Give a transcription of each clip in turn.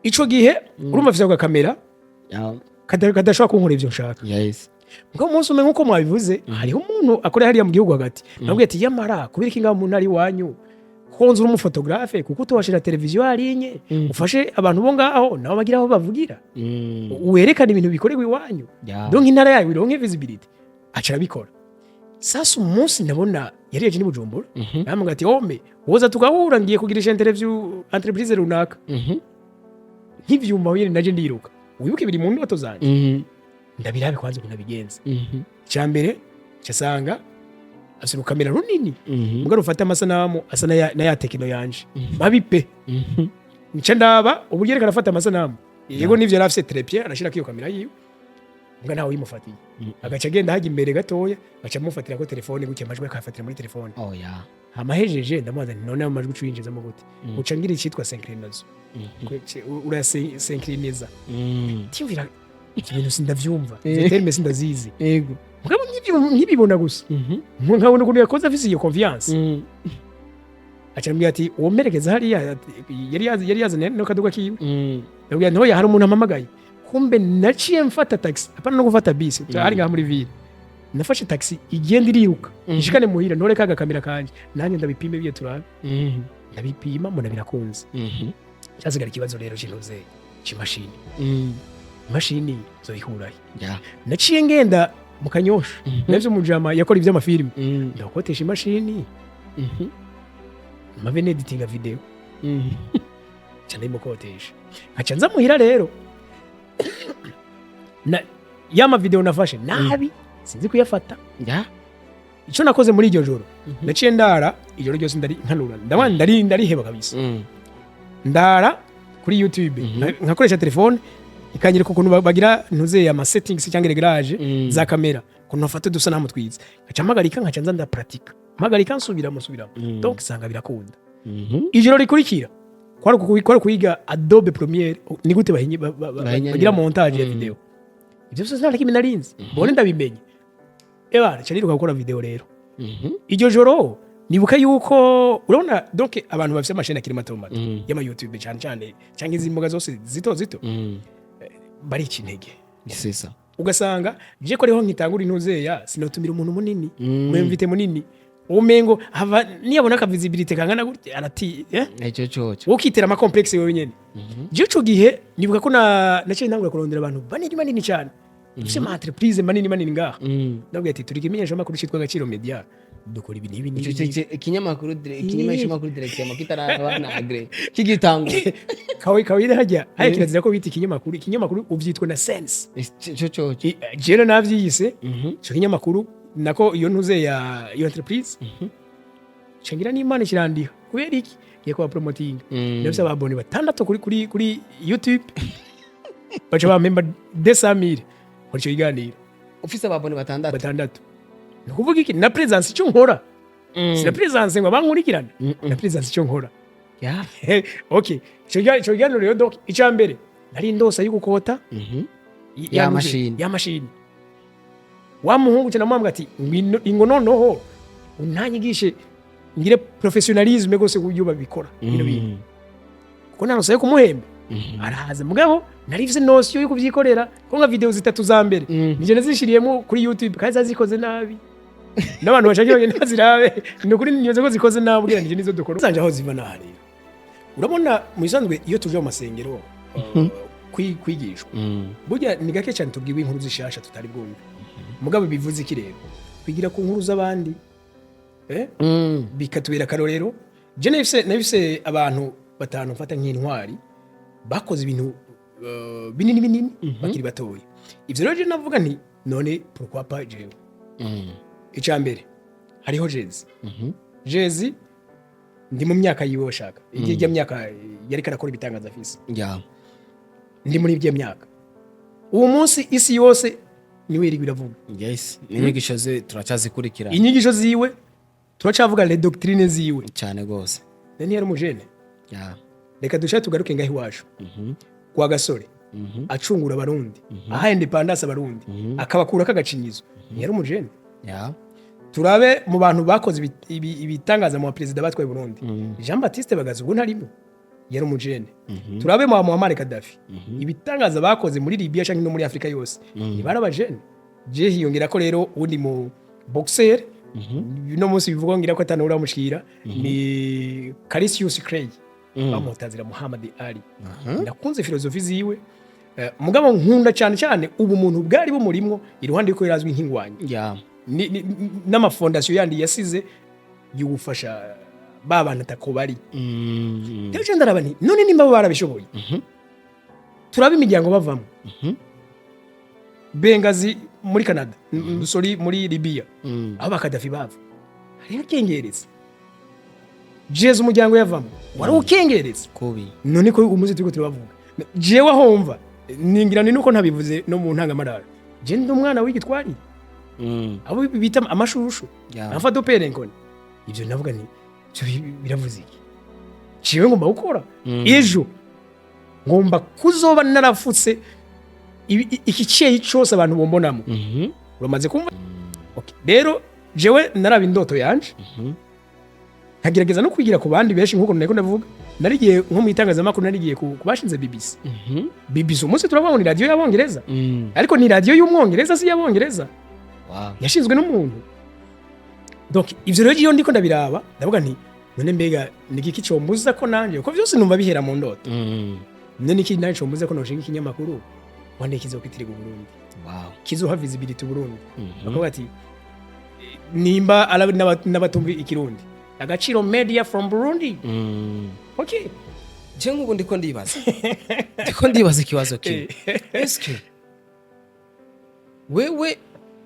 ico gihe urumva afite kamera kadashobora kunkora ivyo nshaka ngo umunsi umwe nk'uko mwabivuze hariho umuntu akorera hariya mu gihugu hagati nabwiye ati yamara kubera iki ngaho umuntu ari wanyu konza uri umufotografe kuko utubashira televiziyo harinye ufashe abantu bo ngaho nabo bagira aho bavugira werekana ibintu bikorerwa iwanyu donc intara yayo ironke visibility aca arabikora sasa umunsi ndabona yari yaje ni Bujumbura namwe ati ome woza tugahura ngiye kugirisha interview entreprise runaka nk'ivyuma nyine naje ndiruka wibuke biri mu ndoto zanje ndabirabe kwanza kunabigenza cyambere cyasanga asuru kamera runini mugaro ufata amasanamu asa na ya tekino yanje mabipe nca ndaba uburyo reka afata amasanamu yego nivyo yarafise trepie arashira kiyo kamera yiwe mbwa nawe yimufatiye agaca agenda haje imbere gatoya aca mufatira ko telefone guke amajwi akafatira muri telefone amahejeje ndamubaza none amajwi ucinjizamo gute uca ngira icyitwa synchronize urasynchroniza timvira ibintu sindavyumva terme sindazizi yego mugabo nkibibona gusa nkabona ukuntu yakoze afise iyo confiance aca mbwira ati uwo merekeza hariya yari yazanye no kaduga kiwe ndabwira ntoya hari umuntu amamagaye kumbe naciye mfata taxi apana no gufata bisi hari ngaha muri ville nafashe taxi igenda iriruka ishikane muhira ntore kaga kamera kanje nanjye ndabipime biye turabe ndabipima mbona birakunze cyasigara ikibazo rero kinoze cy'imashini imashini zo ihuraye naciye ngenda mu Kanyosha navyo mu jama yakora ivyo amafilme ndakotesha imashini mavene editing video cyane mu kotesha aca nza muhira rero na yama video nafashe nabi sinzi kuyafata ico nakoze muri iryo joro naciye ndara ijoro ryose ndari nkanura ndari heba kabisa ndara kuri YouTube nkakoresha telefone ikanyereka ukuntu bagira ntuze ama settings cyangwa reglage za kamera kuno nafata dusa namu twiza aca magarika nkaca nza ndapratika magarika nsubiramo donc sanga birakunda ijoro rikurikira kwari kuyiga Adobe Premiere ni gute bagira montage ya video ibyo byose nta kimwe narinzi bone ndabimenye cyaniruka gukora video rero iryo joro nibuka yuko urabona donc abantu bafite amashene akiri mato y'ama YouTube cyane cyangwa izi mboga zose zito bari kinege nisesa ugasanga je ko reho nkitangura intuzeya sinotumira umuntu munini mwemvite munini umengo hava niyabona ka visibility kangana gute arati ecyo cyo ukitera ama complex wewe nyene je cyo gihe nibuka ko naciye ntangura kurondera abantu banini cyane ufite ma entreprise manini ngaha ndabwiye ati turi kimenyesha makuru cyitwa Agaciro Media dukora ibi nibi ikinyamakuru direct makitarabana agre kigitangu kawire hajya aye kirazira ko bita ikinyamakuru uvyitwe na sense cyo je navyiyise cyo kinyamakuru nako iyo ntuze ya iyo entreprise cengira n'Imana kirandiha kubera iki yeko promoting ndabise ababone batandatu kuri YouTube bacha ba member 200,000 kuri cyo iganiro ufise ababone batandatu nukuvuga iki na presence cyo nkora sina presence ngo bankurikirana na presence cyo nkora okay cyo iganiro rero donc icambere nari ndosa y'ugukota ya machine wa muhungu cyane mwambwa ati ngo noneho unanyigishe ngire professionalisme gose kujya bikora bino bintu kuko narosaye kumuhemba arahaza mugabo narivise notion yo kubyikorera ko nka video zitatu za mbere nije nazishiriyemo kuri YouTube kandi zazikoze nabi n'abantu bashaka nazirabe n'ukuri nyoze ko zikoze nabi bwira nije nizo dukora sanje aho ziva nahari urabona mu isanzwe iyo tuje mu masengero kwigishwa burya ni gake cyane tubwiwe inkuru zishasha tutari bwumve mugabo bivuze iki rero kwigira ku nkuru z'abandi bikatubera karorero je nabise abantu batanu mfata nk'intwari bakoze ibintu binini bakiri batoye ivyo rero je navuga nti none pourquoi pas jewe icambere hariho Jezi ndi mu myaka yiwe shaka igiye myaka yari karakora ibitangaza afise ndi muri ibyo myaka uwo munsi isi yose niwe iri biravuga inyigisho ze turacazikurikira inyigisho ziwe turacavuga le doctrine ziwe cyane gose nani yari umujene reka dusha tugaruke ngahi wacu kwa gasore acungura abarundi aha independence abarundi akabakura kagacinyizo yari umujene turabe mu bantu bakoze ibitangaza mu president batwaye Burundi Jean Baptiste Bagaza ubwo ntarimo yari umujene turabe mu Muammar Gaddafi ibitangaza bakoze muri Libya cyangwa no muri Afrika yose ni barabajene je hiyongera ko rero undi mu boxer no munsi bivugwa ngira ko atanura mushira ni Cassius Clay bamutazira Muhammad Ali ndakunze filosofi ziwe mugabo nkunda cyane cyane ubu muntu bwari bumurimwo iruhande ko yarazwi nk'ingwanyi n'amafondasiyo yandi yasize yugufasha babana takobari rero cyane ndarabani none nimba barabishoboye turaba imiryango bavamo Bengazi muri Canada sorry muri Libya aho bakadafi bava hari akengereza Jezu umuryango yavamo wari ukengereza kubi none ko umuzi turiko turabavuga jewe ahomva ningira ni nuko ntabivuze no mu ntangamarara je ndi umwana w'igitwari abo bita amashushu nafa do perenkoni ivyo navuga ni biravuze iki jewe ngomba gukora ejo ngomba kuzoba narafutse iki cyeyi cyose abantu bombonamo uramaze kumva okay rero jewe naraba indoto yanje nkagerageza no kwigira ku bandi benshi nkuko nako ndavuga narigiye nko mu itangazamakuru narigiye kubashinze BBC BBC umunsi turabona ni radio y'abongereza ariko ni radio y'umwongereza si y'abongereza yashinzwe n'umuntu donc ivyo rero iyo ndiko ndabiraba ndavuga nti none mbega nigiki cyombuza ko nanje uko byose numva bihera mu ndoto none niki nanje cyombuza ko noshinga ikinyamakuru wande kizokwitiriga Burundi kizoha visibility Burundi bakavuga ati nimba n'abatumvi ikirundi agaciro media from Burundi okay je ngubu ndiko ndibaza ikibazo kimwe eske wewe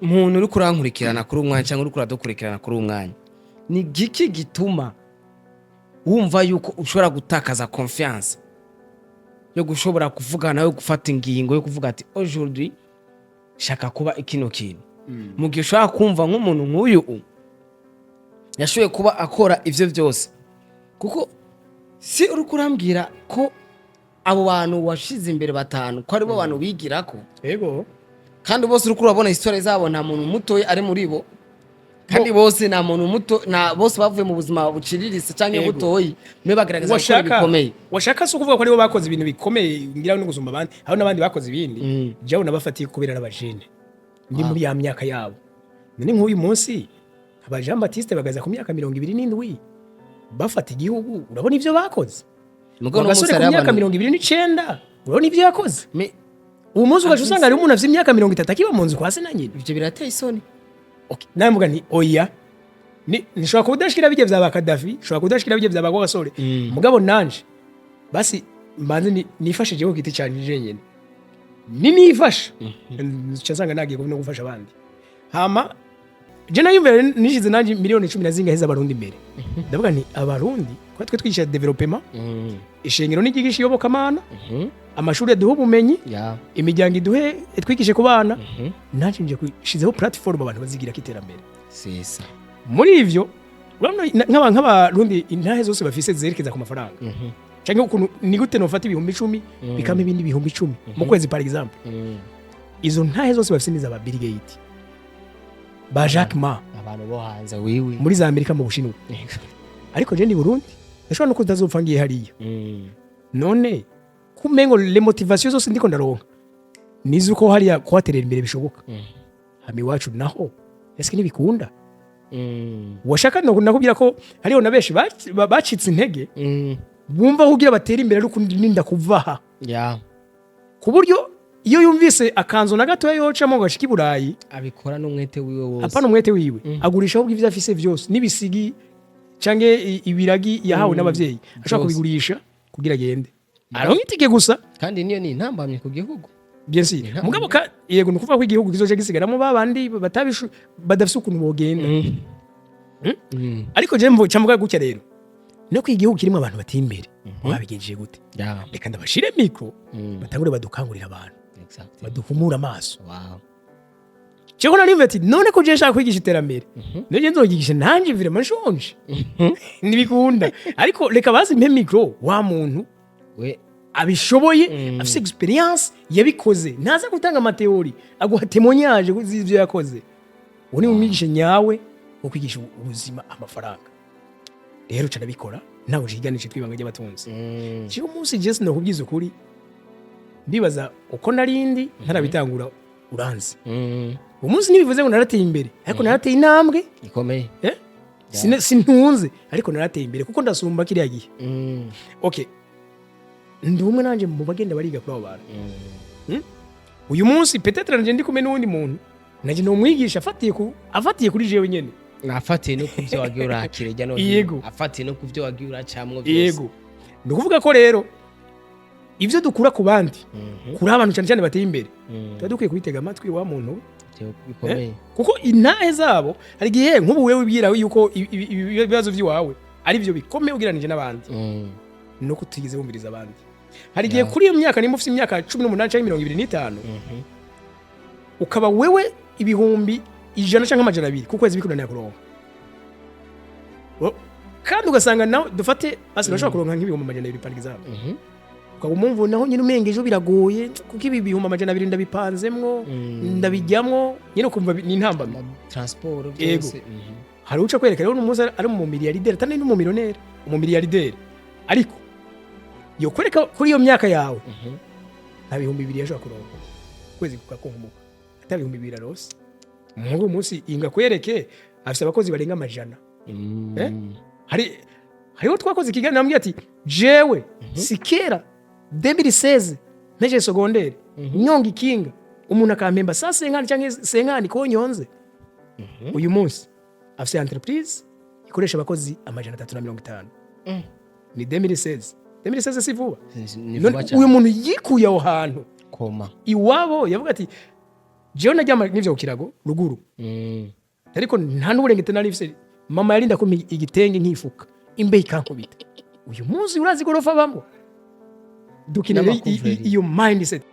muntu uri kurankurikirana kuri umwanya cyangwa uri kuradukurikirana kuri umwanya ni giki gituma wumva yuko ushobora gutakaza confiance yo gushobora kuvugana nawe gufata ingingo yo kuvuga ati aujourd'hui shaka kuba ikino kintu mu gihe ushobora kumva nk'umuntu nk'uyu yashoboye kuba akora ivyo byose kuko si uri kurambwira ko abo bantu washize imbere batanu ko ari bo bantu bigirako yego kandi bose uri kurabona histoire zabo nta muntu muto ari muri bo kandi bose nta muntu muto na bose bavuye mu buzima buciriritse cyangwa butoyi mwe bagaragaza ko bikomeye washaka so kuvuga ko aribo bakoze ibintu bikomeye ngira no gusumba abandi aho nabandi bakoze ibindi jaho nabafatiye kubera n'abajene ndi muri ya myaka yabo none nk'uyu munsi aba Jean Baptiste bagaza ku myaka 27 bafata igihugu urabona ivyo bakoze bagasore ku myaka 29 urabona ivyo yakoze uwo munsi ugaje usanga ari umuntu afite imyaka 30 akiba mu nzu kwa se na nyine ivyo birateye isoni okay namuga ni oya nishobora kudashikira bijye bya Gaddafi nishobora kudashikira bijye bya bagosore mugabo nanje basi mbanze nifashije ko giti cyane nyene nifasha cyasanga nagiye no gufasha abandi hama je nayumvira nishize nanje miliyoni 10 nazinga heza abarundi imbere ndavuga nti abarundi ko twe twigisha development ishengero n'igigisha yobokamana amashuri aduha ubumenyi imiryango iduhe twigishe ku bana nanje nje kushizeho platform abantu bazigira kiterambere sisa muri ivyo nk'abarundi intahe zose bafise zerekeza ku mafaranga cyangwa ukuntu ni gute nofata ibihumbi 10 bikama ibindi bihumbi 10 mu kwezi par exemple izo ntahe zose bafise niza ba Bill Gates ba Jack Ma abantu bo hanze wiwi muri za Amerika mu Bushinwa ariko je ndi Burundi ndashobora no kutazopfa ngiye hariya none kumengo le motivation zose ndiko ndaronka nizuko hariya kwaterera imbere bishoboka hami wacu naho eske nibikunda washaka no nakubwira ko hariho na beshi bacitse intege bumva kugira batera imbere ariko ninda kuvaha ku buryo iyo yumvise akanzo na gato yocamo ngo ashiki Burayi abikora n'umwete wiwe wose apana umwete wiwe agurisha ahubwo ivyo afise byose nibisigi cange ibiragi yahawe n'abavyeyi ashaka kubigurisha kugira agende aronitike gusa kandi niyo ni intambamye ku gihugu bien sûr mugabo yego nukuvuga ko igihugu kizoje gisigaramo babandi batabishu badafise ukuntu bogenda ariko je mvo camuga gutya rero no kwigihugu kirimo abantu batimbere babigenje gute reka ndabashire micro batangure badukangurira abantu baduhumura amaso cyo nari mvati none ko je nshaka kwigisha iterambere nje nzogigisha nanje vire mashonje nibikunda ariko reka bazi mpe micro wa muntu we abishoboye afise experience yabikoze ntaza gutanga amateori aguha témoignage z'ivyo yakoze uri umwigisha nyawe wo kwigisha ubuzima amafaranga rero uca nabikora nawe ujiganishe twibanga ry'abatunzi cyo umunsi Jesse no kubyiza ukuri ndibaza uko narindi ntarabitangura uranzi umunsi nibivuze ngo narateye imbere ariko narateye intambwe ikomeye sintunze ariko narateye imbere kuko ndasumba kiriya gihe okay ndi umwe nanje mu bagenda bariga kuri abo bantu uyu munsi peut-être nanje ndi kumwe n'undi muntu naje no mwigisha afatiye kuri jewe nyene nafatiye no kuvyo wagiye urakire jya no afatiye no kuvyo wagiye uracamwe byose yego ndukuvuga ko rero ivyo dukura ku bandi kuri abantu cyane cyane bateye imbere tuba dukwiye kubitega amatwi wa muntu bikomeye kuko intahe zabo hari gihe nk'ubu wewe ubwira yuko ibibazo by'iwawe ari byo bikomeye ugiranije n'abandi no kutigeze bumviriza abandi hari gihe kuri iyo myaka nimba ufite imyaka 18 cyangwa 25 ukaba wewe ibihumbi 100 cyangwa 200 ku kwezi bikunaniye kuronka kandi ugasanga nawe dufate basi nashobora kuronka nk'ibihumbi 200 par exemple ukaba umumvu naho nyine umengeje biragoye kuko ibi bihumbi 200 ndabipanzemwo ndabijyamwo nyine kumva ni intambamye transport byose hari uca kwerekana rero umunsi ari mu miliyarderi atari no mu miliyoneri umumiliyarderi ariko yo kwereka kuri iyo myaka yawe nta bihumbi 200 yashobora kuronka kwezi kukakongomuka atari bihumbi 200 rose mu munsi inga kwereke afite abakozi barenga 100 hariho twakoze ikiganiro namubwiye ati jewe sikera 2016 meje secondaire nyonga ikinga umuntu akampemba saa 50 cyangwa 50 ko nyonze uyu munsi afite entreprise ikoresha abakozi 350 ni 2016 si vuba uyu muntu yikuye aho hantu koma iwabo yavuga ati jewe najyama n'ivyo kirago ruguru ariko nta n'uburengete narifise mama yarinda ko igitenge nkifuka imbe ikankubita uyu munsi urazi gorofa bambo dukinira iyo mindset